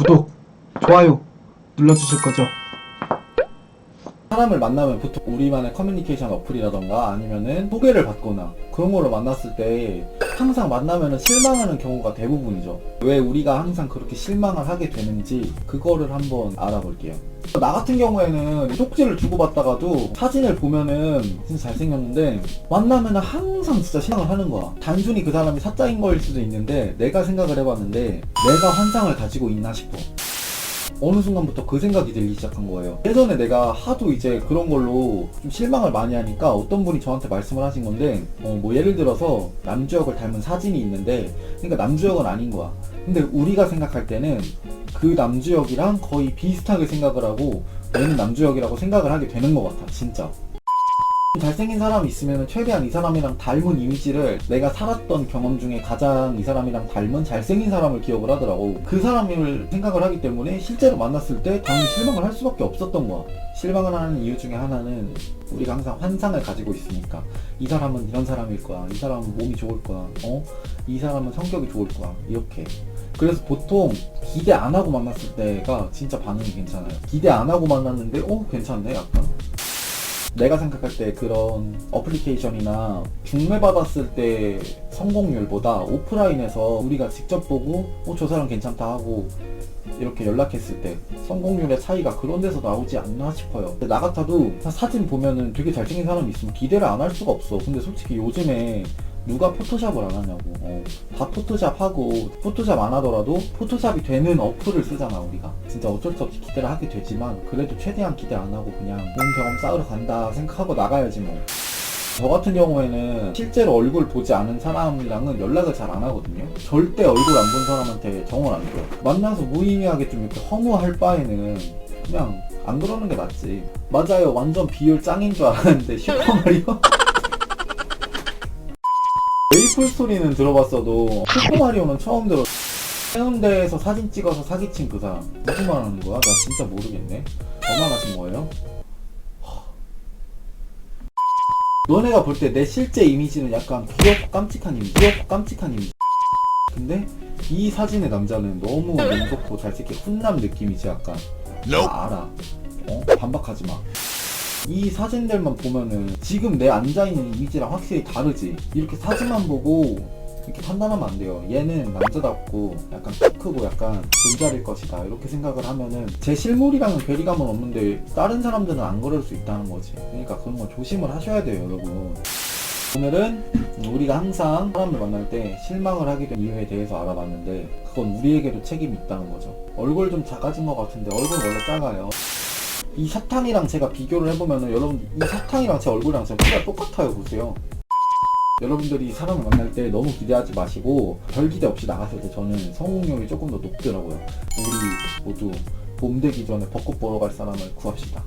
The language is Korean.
구독, 좋아요 눌러주실 거죠? 사람을 만나면 보통 우리만의 커뮤니케이션 어플이라던가 아니면은 소개를 받거나 그런 걸로 만났을 때 항상 만나면은 실망하는 경우가 대부분이죠. 왜 우리가 항상 그렇게 실망을 하게 되는지 그거를 한번 알아볼게요. 나 같은 경우에는 쪽지를 주고받다가도 사진을 보면은 진짜 잘생겼는데 만나면은 항상 진짜 실망을 하는 거야. 단순히 그 사람이 사짜인 거일 수도 있는데 내가 생각을 해봤는데 내가 환상을 가지고 있나 싶어. 어느 순간부터 그 생각이 들기 시작한 거예요. 예전에 내가 하도 이제 그런 걸로 좀 실망을 많이 하니까 어떤 분이 저한테 말씀을 하신 건데 뭐 예를 들어서 남주혁을 닮은 사진이 있는데 그러니까 남주혁은 아닌 거야. 근데 우리가 생각할 때는 그 남주혁이랑 거의 비슷하게 생각을 하고 얘는 남주혁이라고 생각을 하게 되는 것 같아 진짜. 잘생긴 사람이 있으면 최대한 이 사람이랑 닮은 이미지를 내가 살았던 경험 중에 가장 이 사람이랑 닮은 잘생긴 사람을 기억을 하더라고. 그 사람을 생각을 하기 때문에 실제로 만났을 때 당연히 실망을 할 수밖에 없었던 거야. 실망을 하는 이유 중에 하나는 우리가 항상 환상을 가지고 있으니까 이 사람은 이런 사람일 거야, 이 사람은 몸이 좋을 거야, 이 사람은 성격이 좋을 거야, 이렇게. 그래서 보통 기대 안 하고 만났을 때가 진짜 반응이 괜찮아요. 기대 안 하고 만났는데 괜찮네 약간. 내가 생각할 때 그런 어플리케이션이나 중매받았을 때 성공률보다 오프라인에서 우리가 직접 보고 저 사람 괜찮다 하고 이렇게 연락했을 때 성공률의 차이가 그런 데서 나오지 않나 싶어요. 나 같아도 사진 보면은 되게 잘생긴 사람이 있으면 기대를 안 할 수가 없어. 근데 솔직히 요즘에 누가 포토샵을 안 하냐고. 다 포토샵 하고 포토샵 안 하더라도 포토샵이 되는 어플을 쓰잖아 우리가. 진짜 어쩔 수 없이 기대를 하게 되지만 그래도 최대한 기대 안 하고 그냥 좋은 경험 쌓으러 간다 생각하고 나가야지 뭐. 저 같은 경우에는 실제로 얼굴 보지 않은 사람이랑은 연락을 잘 안 하거든요. 절대 얼굴 안 본 사람한테 정을 안 줘요. 만나서 무의미하게 좀 이렇게 허무할 바에는 그냥 안 그러는 게 낫지. 맞아요, 완전 비율 짱인 줄 알았는데 슈퍼마리오? 메이플 스토리는 들어봤어도 슈퍼마리오는 처음 들었어. 해운대에서 사진 찍어서 사기친 그 사람 무슨 말 하는 거야? 나 진짜 모르겠네. 전화하신 거예요? 너네가 볼 때 내 실제 이미지는 약간 귀엽고 깜찍한 이미지. 근데 이 사진의 남자는 너무 눈 좋고 잘생긴 훈남 느낌이지 약간. 나 알아. 반박하지 마. 이 사진들만 보면은 지금 내 앉아있는 이미지랑 확실히 다르지. 이렇게 사진만 보고 이렇게 판단하면 안 돼요. 얘는 남자답고 약간 키 크고 약간 존잘일 것이다 이렇게 생각을 하면은 제 실물이랑은 괴리감은 없는데 다른 사람들은 안 그럴 수 있다는 거지. 그러니까 그런 거 조심을 하셔야 돼요 여러분. 오늘은 우리가 항상 사람을 만날 때 실망을 하게 된 이유에 대해서 알아봤는데 그건 우리에게도 책임이 있다는 거죠. 얼굴 좀 작아진 것 같은데 얼굴은 원래 작아요. 이 사탕이랑 제가 비교를 해보면은 여러분 이 사탕이랑 제 얼굴이랑 진짜 키가 똑같아요. 보세요. 여러분들이 사람을 만날 때 너무 기대하지 마시고 별 기대 없이 나갔을 때 저는 성공률이 조금 더 높더라고요. 우리 모두 봄 되기 전에 벚꽃 보러 갈 사람을 구합시다.